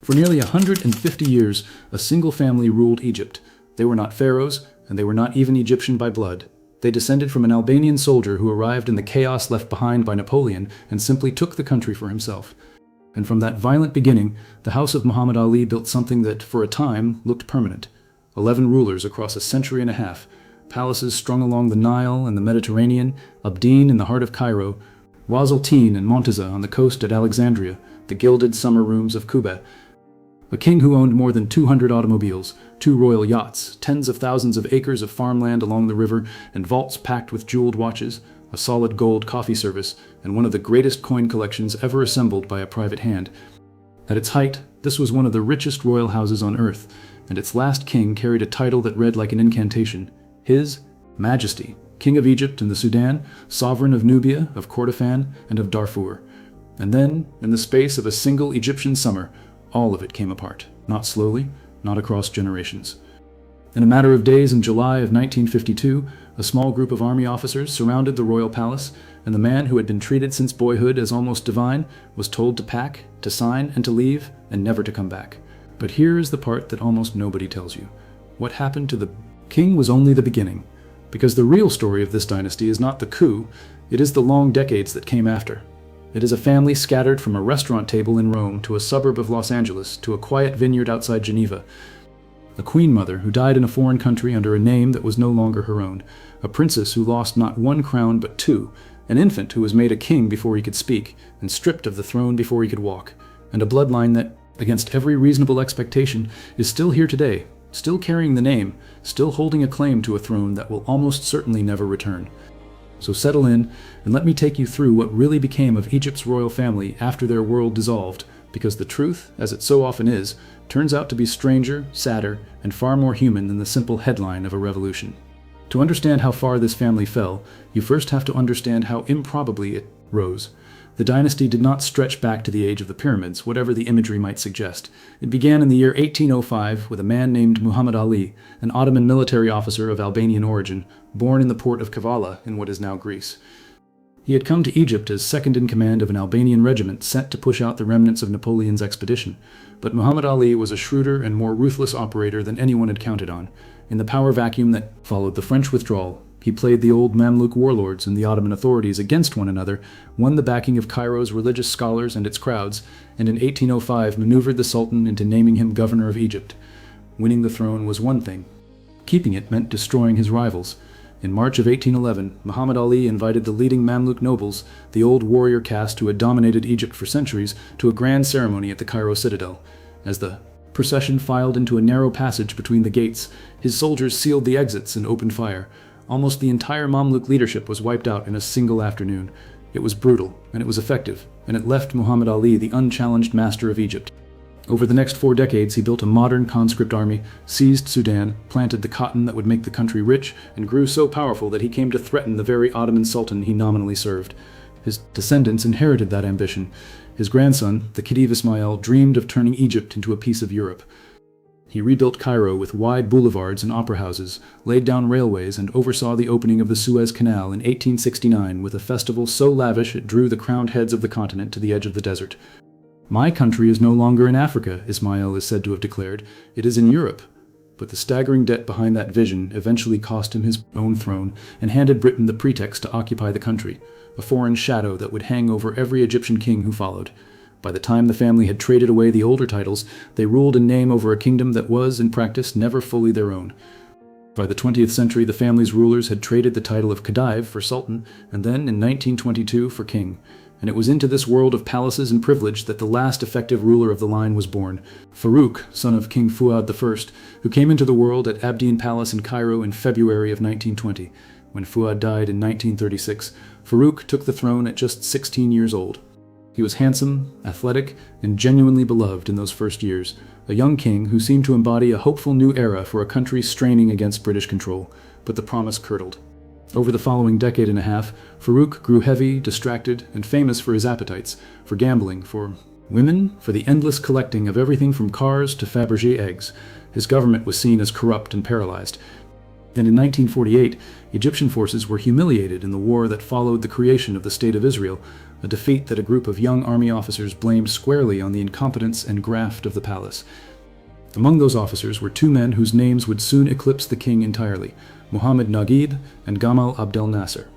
For nearly 150 years, a single family ruled Egypt. They were not pharaohs, and they were not even Egyptian by blood. They descended from an Albanian soldier who arrived in the chaos left behind by Napoleon and simply took the country for himself. And from that violent beginning, the house of Muhammad Ali built something that, for a time, looked permanent. 11 rulers across a century and a half, palaces strung along the Nile and the Mediterranean, Abdeen in the heart of Cairo, Wazeltine and Monteza on the coast at Alexandria, the gilded summer rooms of Kuba. A king who owned more than 200 automobiles, 2 royal yachts, tens of thousands of acres of farmland along the river, and vaults packed with jeweled watches, a solid gold coffee service, and one of the greatest coin collections ever assembled by a private hand. At its height, this was one of the richest royal houses on earth, and its last king carried a title that read like an incantation: His Majesty, King of Egypt and the Sudan, Sovereign of Nubia, of Kordofan, and of Darfur. And then, in the space of a single Egyptian summer, all of it came apart, not slowly, not across generations. In a matter of days in July of 1952, a small group of army officers surrounded the royal palace, and the man who had been treated since boyhood as almost divine was told to pack, to sign, and to leave, and never to come back. But here is the part that almost nobody tells you. What happened to the king was only the beginning, because the real story of this dynasty is not the coup, it is the long decades that came after. It is a family scattered from a restaurant table in Rome to a suburb of Los Angeles to a quiet vineyard outside Geneva. A queen mother who died in a foreign country under a name that was no longer her own. A princess who lost not 1 crown but 2. An infant who was made a king before he could speak, and stripped of the throne before he could walk. And a bloodline that, against every reasonable expectation, is still here today, still carrying the name, still holding a claim to a throne that will almost certainly never return. So settle in, and let me take you through what really became of Egypt's royal family after their world dissolved, because the truth, as it so often is, turns out to be stranger, sadder, and far more human than the simple headline of a revolution. To understand how far this family fell, you first have to understand how improbably it rose. The dynasty did not stretch back to the age of the pyramids, whatever the imagery might suggest. It began in the year 1805 with a man named Muhammad Ali, an Ottoman military officer of Albanian origin, born in the port of Kavala in what is now Greece. He had come to Egypt as second-in-command of an Albanian regiment sent to push out the remnants of Napoleon's expedition. But Muhammad Ali was a shrewder and more ruthless operator than anyone had counted on. In the power vacuum that followed the French withdrawal, he played the old Mamluk warlords and the Ottoman authorities against one another, won the backing of Cairo's religious scholars and its crowds, and in 1805 maneuvered the Sultan into naming him governor of Egypt. Winning the throne was one thing. Keeping it meant destroying his rivals. In March of 1811, Muhammad Ali invited the leading Mamluk nobles, the old warrior caste who had dominated Egypt for centuries, to a grand ceremony at the Cairo citadel. As the procession filed into a narrow passage between the gates, his soldiers sealed the exits and opened fire. Almost the entire Mamluk leadership was wiped out in a single afternoon. It was brutal, and it was effective, and it left Muhammad Ali the unchallenged master of Egypt. Over the next 4 decades, he built a modern conscript army, seized Sudan, planted the cotton that would make the country rich, and grew so powerful that he came to threaten the very Ottoman Sultan he nominally served. His descendants inherited that ambition. His grandson, the Khedive Ismail, dreamed of turning Egypt into a piece of Europe. He rebuilt Cairo with wide boulevards and opera houses, laid down railways, and oversaw the opening of the Suez Canal in 1869 with a festival so lavish it drew the crowned heads of the continent to the edge of the desert. "My country is no longer in Africa," Ismail is said to have declared. "It is in Europe." But the staggering debt behind that vision eventually cost him his own throne and handed Britain the pretext to occupy the country, a foreign shadow that would hang over every Egyptian king who followed. By the time the family had traded away the older titles, they ruled in name over a kingdom that was, in practice, never fully their own. By the 20th century, the family's rulers had traded the title of Khedive for Sultan, and then, in 1922, for King. And it was into this world of palaces and privilege that the last effective ruler of the line was born, Farouk, son of King Fuad I, who came into the world at Abdeen Palace in Cairo in February of 1920. When Fuad died in 1936, Farouk took the throne at just 16 years old. He was handsome, athletic, and genuinely beloved in those first years, a young king who seemed to embody a hopeful new era for a country straining against British control, but the promise curdled. Over the following decade and a half, Farouk grew heavy, distracted, and famous for his appetites, for gambling, for women, for the endless collecting of everything from cars to Fabergé eggs. His government was seen as corrupt and paralyzed. And in 1948, Egyptian forces were humiliated in the war that followed the creation of the State of Israel, a defeat that a group of young army officers blamed squarely on the incompetence and graft of the palace. Among those officers were two men whose names would soon eclipse the king entirely, Mohammed Naguib and Gamal Abdel Nasser.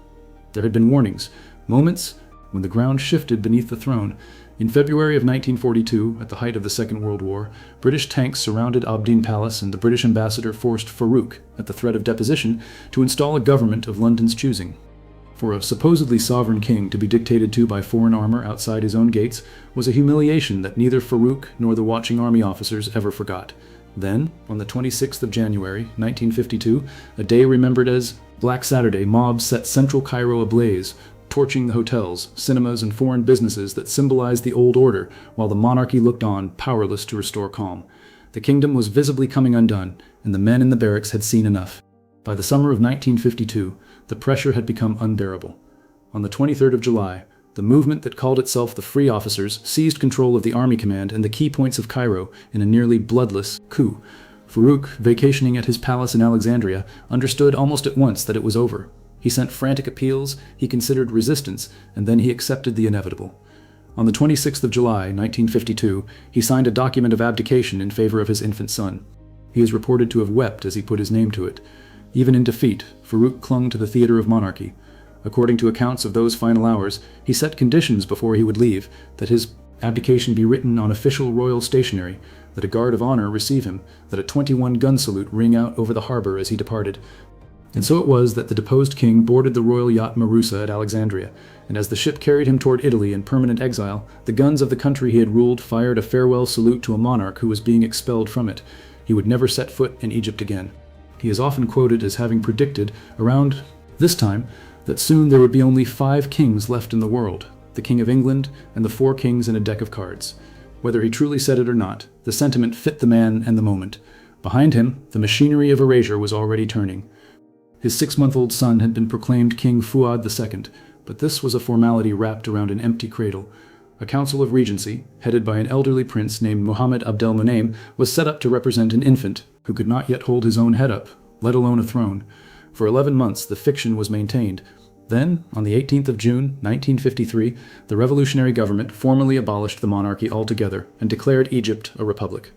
There had been warnings, moments when the ground shifted beneath the throne. In February of 1942, at the height of the Second World War, British tanks surrounded Abdin Palace and the British ambassador forced Farouk, at the threat of deposition, to install a government of London's choosing. For a supposedly sovereign king to be dictated to by foreign armor outside his own gates was a humiliation that neither Farouk nor the watching army officers ever forgot. Then, on the 26th of January, 1952, a day remembered as Black Saturday, mobs set central Cairo ablaze, torching the hotels, cinemas, and foreign businesses that symbolized the old order, while the monarchy looked on, powerless to restore calm. The kingdom was visibly coming undone, and the men in the barracks had seen enough. By the summer of 1952, the pressure had become unbearable. On the 23rd of July, the movement that called itself the Free Officers seized control of the army command and the key points of Cairo in a nearly bloodless coup. Farouk, vacationing at his palace in Alexandria, understood almost at once that it was over. He sent frantic appeals, he considered resistance, and then he accepted the inevitable. On the 26th of July, 1952, he signed a document of abdication in favor of his infant son. He is reported to have wept as he put his name to it. Even in defeat, Farouk clung to the theater of monarchy. According to accounts of those final hours, he set conditions before he would leave, that his abdication be written on official royal stationery, that a guard of honor receive him, that a 21-gun salute ring out over the harbor as he departed. And so it was that the deposed king boarded the royal yacht Marusa at Alexandria, and as the ship carried him toward Italy in permanent exile, the guns of the country he had ruled fired a farewell salute to a monarch who was being expelled from it. He would never set foot in Egypt again. He is often quoted as having predicted, around this time, that soon there would be only 5 kings left in the world, the King of England and the 4 kings in a deck of cards. Whether he truly said it or not, the sentiment fit the man and the moment. Behind him, the machinery of erasure was already turning. His 6-month-old son had been proclaimed King Fuad II, but this was a formality wrapped around an empty cradle. A council of regency, headed by an elderly prince named Mohammed Abdel Munaim, was set up to represent an infant who could not yet hold his own head up, let alone a throne. For 11 months, the fiction was maintained. Then, on the 18th of June, 1953, the revolutionary government formally abolished the monarchy altogether and declared Egypt a republic.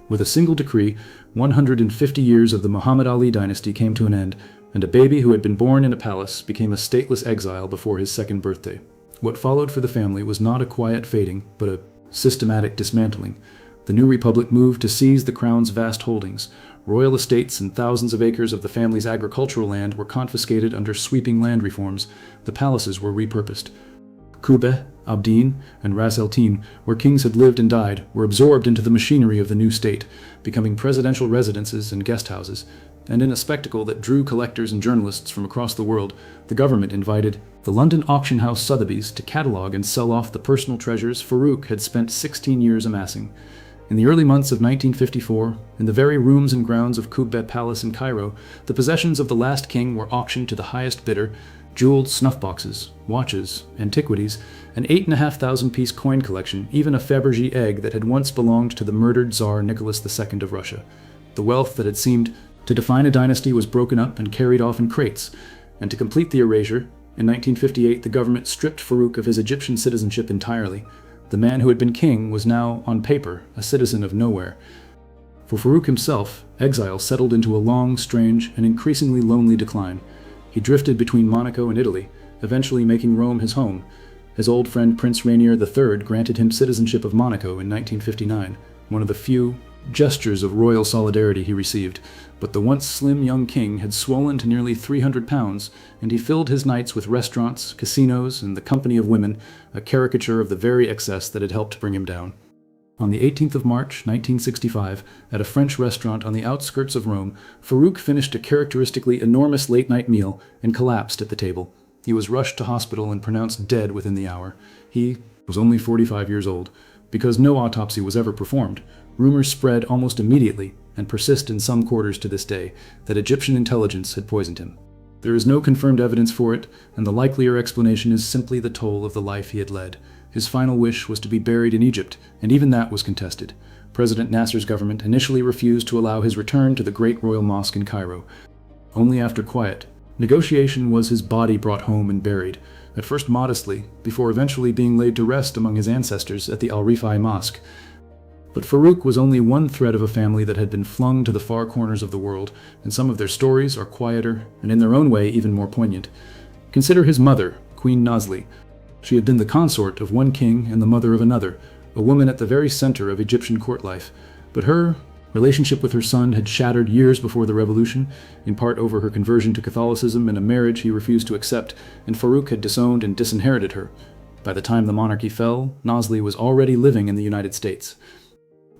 With a single decree, 150 years of the Muhammad Ali dynasty came to an end, and a baby who had been born in a palace became a stateless exile before his 2nd birthday. What followed for the family was not a quiet fading, but a systematic dismantling. The new republic moved to seize the crown's vast holdings. Royal estates and thousands of acres of the family's agricultural land were confiscated under sweeping land reforms. The palaces were repurposed. Kubeh, Abdin, and Ras El Tin, where kings had lived and died, were absorbed into the machinery of the new state, becoming presidential residences and guest houses. And in a spectacle that drew collectors and journalists from across the world, the government invited the London auction house Sotheby's to catalogue and sell off the personal treasures Farouk had spent 16 years amassing. In the early months of 1954, in the very rooms and grounds of Kubeh Palace in Cairo, the possessions of the last king were auctioned to the highest bidder: jeweled snuff boxes, watches, antiquities, an 8,500-piece coin collection, even a Fabergé egg that had once belonged to the murdered Tsar Nicholas II of Russia. The wealth that had seemed to define a dynasty was broken up and carried off in crates, and to complete the erasure, in 1958 the government stripped Farouk of his Egyptian citizenship entirely. The man who had been king was now, on paper, a citizen of nowhere. For Farouk himself, exile settled into a long, strange, and increasingly lonely decline. He drifted between Monaco and Italy, eventually making Rome his home. His old friend Prince Rainier III granted him citizenship of Monaco in 1959, one of the few gestures of royal solidarity he received. But the once slim young king had swollen to nearly 300 pounds, and he filled his nights with restaurants, casinos, and the company of women, a caricature of the very excess that had helped bring him down. On the 18th of March, 1965, at a French restaurant on the outskirts of Rome, Farouk finished a characteristically enormous late-night meal and collapsed at the table. He was rushed to hospital and pronounced dead within the hour. He was only 45 years old. Because no autopsy was ever performed, rumors spread almost immediately, and persist in some quarters to this day, that Egyptian intelligence had poisoned him. There is no confirmed evidence for it, and the likelier explanation is simply the toll of the life he had led. His final wish was to be buried in Egypt, and even that was contested. President Nasser's government initially refused to allow his return to the Great Royal Mosque in Cairo. only after quiet negotiation was his body brought home and buried, at first modestly, before eventually being laid to rest among his ancestors at the Al-Rifai Mosque. But Farouk was only one thread of a family that had been flung to the far corners of the world, and some of their stories are quieter and in their own way even more poignant. Consider his mother, Queen Nazli. She had been the consort of one king and the mother of another, a woman at the very center of Egyptian court life. But her relationship with her son had shattered years before the revolution, in part over her conversion to Catholicism and a marriage he refused to accept, and Farouk had disowned and disinherited her. By the time the monarchy fell, Nazli was already living in the United States.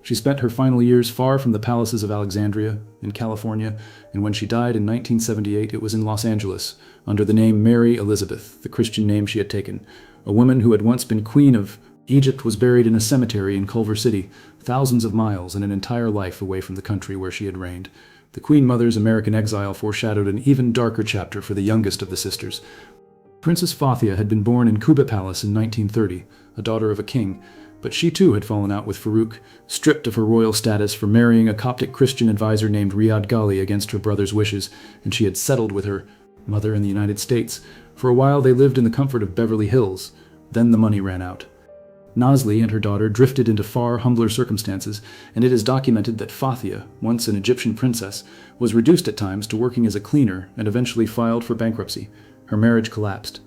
She spent her final years far from the palaces of Alexandria, in California, and when she died in 1978 it was in Los Angeles, under the name Mary Elizabeth, the Christian name she had taken. A woman who had once been queen of Egypt was buried in a cemetery in Culver City, thousands of miles and an entire life away from the country where she had reigned. The Queen Mother's American exile foreshadowed an even darker chapter for the youngest of the sisters. Princess Fathia had been born in Kuba Palace in 1930, a daughter of a king, but she too had fallen out with Farouk, stripped of her royal status for marrying a Coptic Christian advisor named Riyad Ghali against her brother's wishes, and she had settled with her mother in the United States. For a while they lived in the comfort of Beverly Hills. Then the money ran out. Nazli and her daughter drifted into far humbler circumstances, and it is documented that Fathia, once an Egyptian princess, was reduced at times to working as a cleaner and eventually filed for bankruptcy. Her marriage collapsed,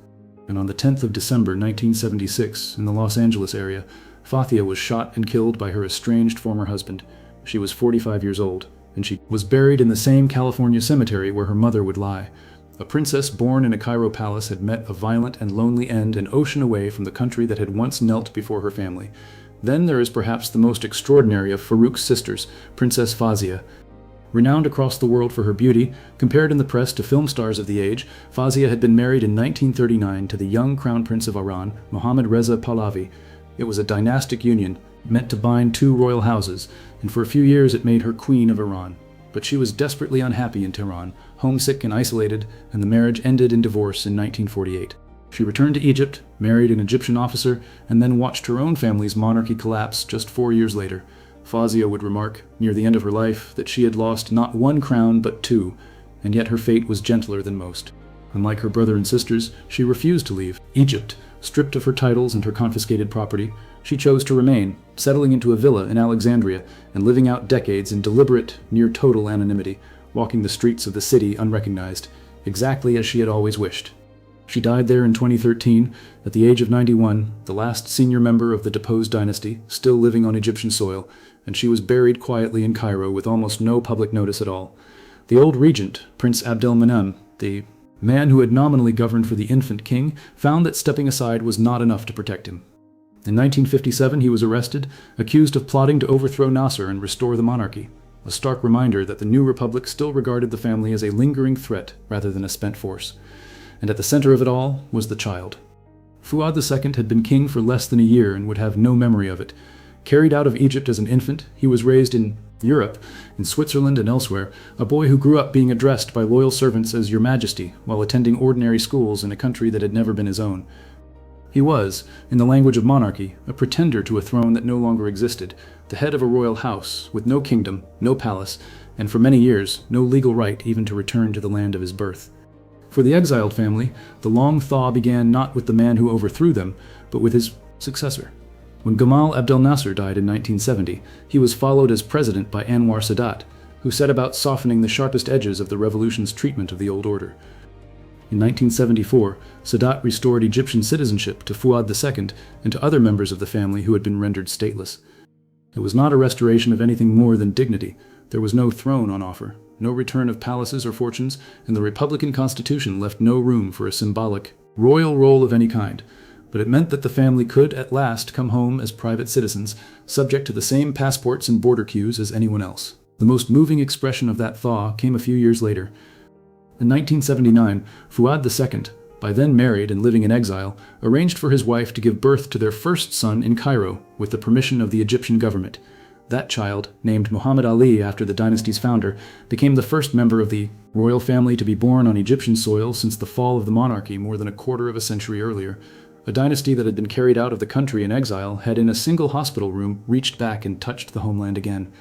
and on the 10th of December 1976, in the Los Angeles area, Fathia was shot and killed by her estranged former husband. She was 45 years old, and she was buried in the same California cemetery where her mother would lie. A princess born in a Cairo palace had met a violent and lonely end an ocean away from the country that had once knelt before her family. Then there is perhaps the most extraordinary of Farouk's sisters, Princess Fazia. Renowned across the world for her beauty, compared in the press to film stars of the age, Fazia had been married in 1939 to the young Crown Prince of Iran, Mohammad Reza Pahlavi. It was a dynastic union, meant to bind two royal houses, and for a few years it made her Queen of Iran. But she was desperately unhappy in Tehran, homesick and isolated, and the marriage ended in divorce in 1948. She returned to Egypt, married an Egyptian officer, and then watched her own family's monarchy collapse just 4 years later. Fazia would remark, near the end of her life, that she had lost not one crown but two, and yet her fate was gentler than most. Unlike her brother and sisters, she refused to leave Egypt. Stripped of her titles and her confiscated property, she chose to remain, settling into a villa in Alexandria and living out decades in deliberate, near-total anonymity, walking the streets of the city unrecognized, exactly as she had always wished. She died there in 2013, at the age of 91, the last senior member of the deposed dynasty, still living on Egyptian soil, and she was buried quietly in Cairo with almost no public notice at all. The old regent, Prince Abdelmenem, the man who had nominally governed for the infant king, found that stepping aside was not enough to protect him. In 1957 he was arrested, accused of plotting to overthrow Nasser and restore the monarchy, a stark reminder that the new republic still regarded the family as a lingering threat rather than a spent force. And at the center of it all was the child. Fuad II had been king for less than a year and would have no memory of it. Carried out of Egypt as an infant, he was raised in Europe, in Switzerland and elsewhere, a boy who grew up being addressed by loyal servants as Your Majesty while attending ordinary schools in a country that had never been his own. He was, in the language of monarchy, a pretender to a throne that no longer existed, the head of a royal house, with no kingdom, no palace, and for many years, no legal right even to return to the land of his birth. For the exiled family, the long thaw began not with the man who overthrew them, but with his successor. When Gamal Abdel Nasser died in 1970, he was followed as president by Anwar Sadat, who set about softening the sharpest edges of the revolution's treatment of the old order. In 1974, Sadat restored Egyptian citizenship to Fuad II and to other members of the family who had been rendered stateless. It was not a restoration of anything more than dignity. There was no throne on offer, no return of palaces or fortunes, and the Republican Constitution left no room for a symbolic, royal role of any kind. But it meant that the family could, at last, come home as private citizens, subject to the same passports and border queues as anyone else. The most moving expression of that thaw came a few years later. In 1979, Fuad II, by then married and living in exile, arranged for his wife to give birth to their first son in Cairo with the permission of the Egyptian government. That child, named Muhammad Ali after the dynasty's founder, became the first member of the royal family to be born on Egyptian soil since the fall of the monarchy more than a quarter of a century earlier. A dynasty that had been carried out of the country in exile had in a single hospital room reached back and touched the homeland again.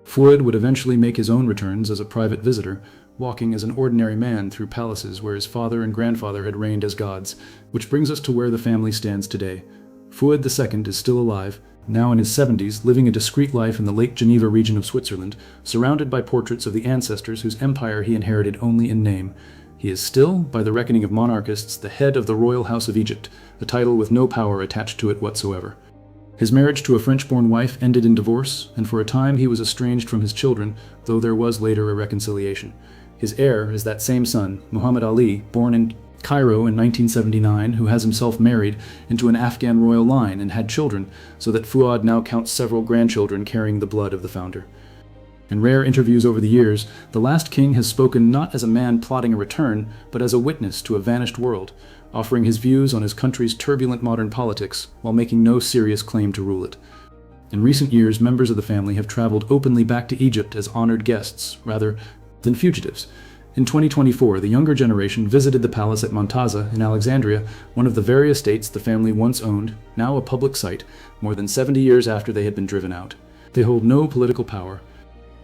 Fuad would eventually make his own returns as a private visitor, walking as an ordinary man through palaces where his father and grandfather had reigned as gods, which brings us to where the family stands today. Fuad II is still alive, now in his 70s, living a discreet life in the Lake Geneva region of Switzerland, surrounded by portraits of the ancestors whose empire he inherited only in name. He is still, by the reckoning of monarchists, the head of the royal house of Egypt, a title with no power attached to it whatsoever. His marriage to a French-born wife ended in divorce, and for a time he was estranged from his children, though there was later a reconciliation. His heir is that same son, Muhammad Ali, born in Cairo in 1979, who has himself married into an Afghan royal line and had children, so that Fuad now counts several grandchildren carrying the blood of the founder. In rare interviews over the years, the last king has spoken not as a man plotting a return, but as a witness to a vanished world, offering his views on his country's turbulent modern politics while making no serious claim to rule it. In recent years, members of the family have traveled openly back to Egypt as honored guests, rather than fugitives. In 2024, the younger generation visited the palace at Montaza in Alexandria, one of the very estates the family once owned, now a public site, more than 70 years after they had been driven out. They hold no political power.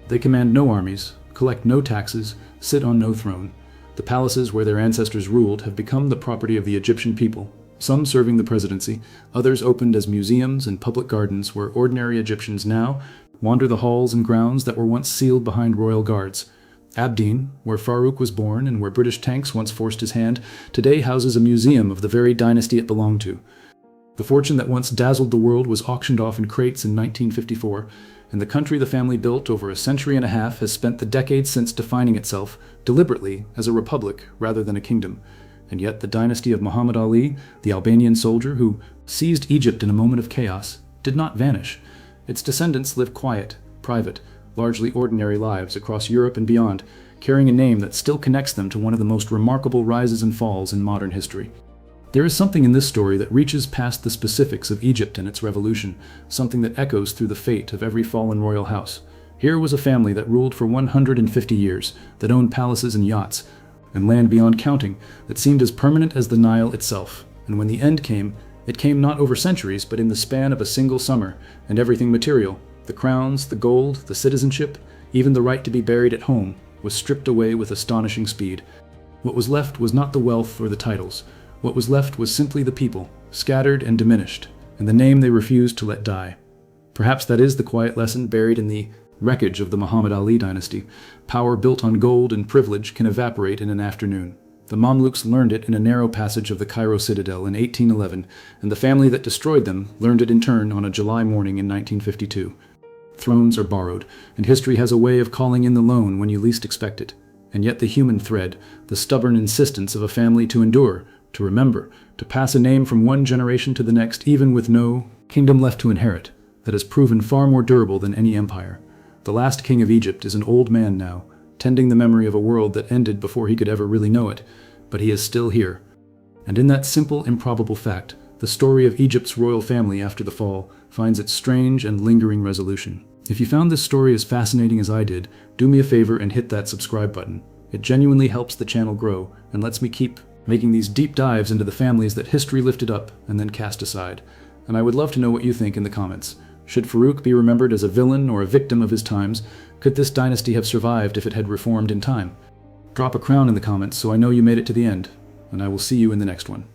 They command no armies, collect no taxes, sit on no throne. The palaces where their ancestors ruled have become the property of the Egyptian people, some serving the presidency, others opened as museums and public gardens where ordinary Egyptians now wander the halls and grounds that were once sealed behind royal guards. Abdeen, where Farouk was born and where British tanks once forced his hand, today houses a museum of the very dynasty it belonged to. The fortune that once dazzled the world was auctioned off in crates in 1954, and the country the family built over a century and a half has spent the decades since defining itself, deliberately, as a republic rather than a kingdom. And yet the dynasty of Muhammad Ali, the Albanian soldier who seized Egypt in a moment of chaos, did not vanish. Its descendants live quiet, private, largely ordinary lives across Europe and beyond, carrying a name that still connects them to one of the most remarkable rises and falls in modern history. There is something in this story that reaches past the specifics of Egypt and its revolution, something that echoes through the fate of every fallen royal house. Here was a family that ruled for 150 years, that owned palaces and yachts, and land beyond counting, that seemed as permanent as the Nile itself. And when the end came, it came not over centuries, but in the span of a single summer, and everything material, the crowns, the gold, the citizenship, even the right to be buried at home, was stripped away with astonishing speed. What was left was not the wealth or the titles. What was left was simply the people, scattered and diminished, and the name they refused to let die. Perhaps that is the quiet lesson buried in the wreckage of the Muhammad Ali dynasty. Power built on gold and privilege can evaporate in an afternoon. The Mamluks learned it in a narrow passage of the Cairo citadel in 1811, and the family that destroyed them learned it in turn on a July morning in 1952. Thrones are borrowed, and history has a way of calling in the loan when you least expect it. And yet the human thread, the stubborn insistence of a family to endure, to remember, to pass a name from one generation to the next even with no kingdom left to inherit, that has proven far more durable than any empire. The last king of Egypt is an old man now, tending the memory of a world that ended before he could ever really know it, but he is still here. And in that simple, improbable fact, the story of Egypt's royal family after the fall finds its strange and lingering resolution. If you found this story as fascinating as I did, do me a favor and hit that subscribe button. It genuinely helps the channel grow and lets me keep making these deep dives into the families that history lifted up and then cast aside. And I would love to know what you think in the comments. Should Farouk be remembered as a villain or a victim of his times? Could this dynasty have survived if it had reformed in time? Drop a crown in the comments so I know you made it to the end, and I will see you in the next one.